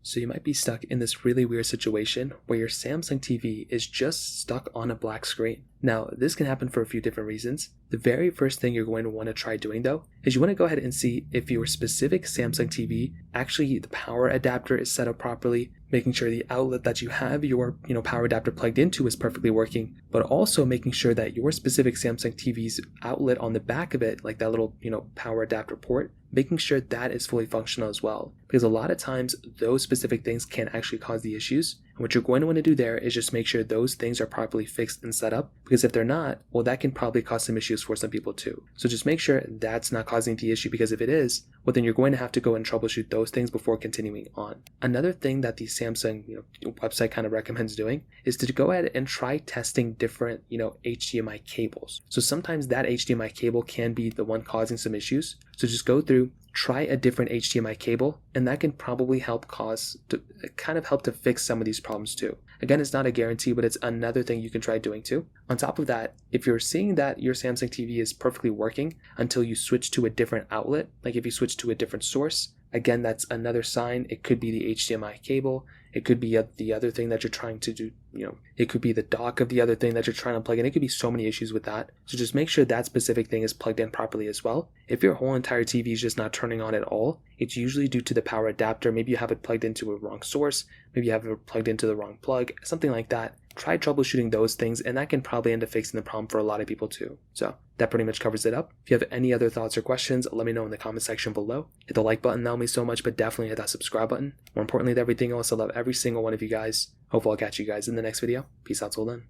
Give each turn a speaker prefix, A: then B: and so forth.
A: So you might be stuck in this really weird situation where your Samsung TV is just stuck on a black screen. Now, this can happen for a few different reasons. The very first thing you're going to want to try doing though, is you want to go ahead and see if your specific Samsung TV, actually the power adapter is set up properly, making sure the outlet that you have your power adapter plugged into is perfectly working, but also making sure that your specific Samsung TV's outlet on the back of it, like that little power adapter port, making sure that is fully functional as well. Because a lot of times those specific things can actually cause the issues. And what you're going to want to do there is just make sure those things are properly fixed and set up, because if they're not, well, that can probably cause some issues for some people too. So just make sure that's not causing the issue, because if it is, well, then you're going to have to go and troubleshoot those things before continuing on. Another thing that the Samsung website kind of recommends doing is to go ahead and try testing different HDMI cables. So sometimes that HDMI cable can be the one causing some issues. So just go through, try a different HDMI cable, and that can probably help to fix some of these problems too. Again, it's not a guarantee, but it's another thing you can try doing too. On top of that, if you're seeing that your Samsung TV is perfectly working until you switch to a different outlet, like if you switch to a different source, again, that's another sign. It could be the HDMI cable. It could be the other thing that you're trying to do. It could be the dock of the other thing that you're trying to plug in. It could be so many issues with that. So just make sure that specific thing is plugged in properly as well. If your whole entire TV is just not turning on at all, it's usually due to the power adapter. Maybe you have it plugged into a wrong source. Maybe you have it plugged into the wrong plug, something like that. Try troubleshooting those things, and that can probably end up fixing the problem for a lot of people too. So that pretty much covers it up. If you have any other thoughts or questions, let me know in the comment section below. Hit the like button, that'll mean so much, but definitely hit that subscribe button. More importantly than everything else, I love every single one of you guys. Hopefully I'll catch you guys in the next video. Peace out till then.